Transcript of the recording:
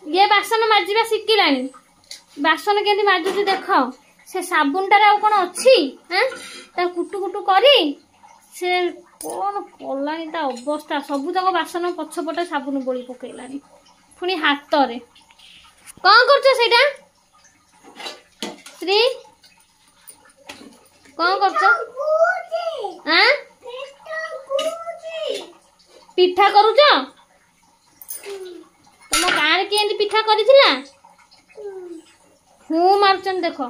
ये बासन माजिबा शिखिलानी बासन केंदी माजुची देख से साबुन टारे आ कोन अछि हैं ता कुटु कुटु करी से कोन कोलानी ता अवस्था सब तक बासन पछपटे साबुन बोली पकेलानी पुनी हाथ रे कोन करछ सेटा श्री कोन करछ हैं पिठा करूछ तुम गाँव के पिठा कर हूँ मारुचन देख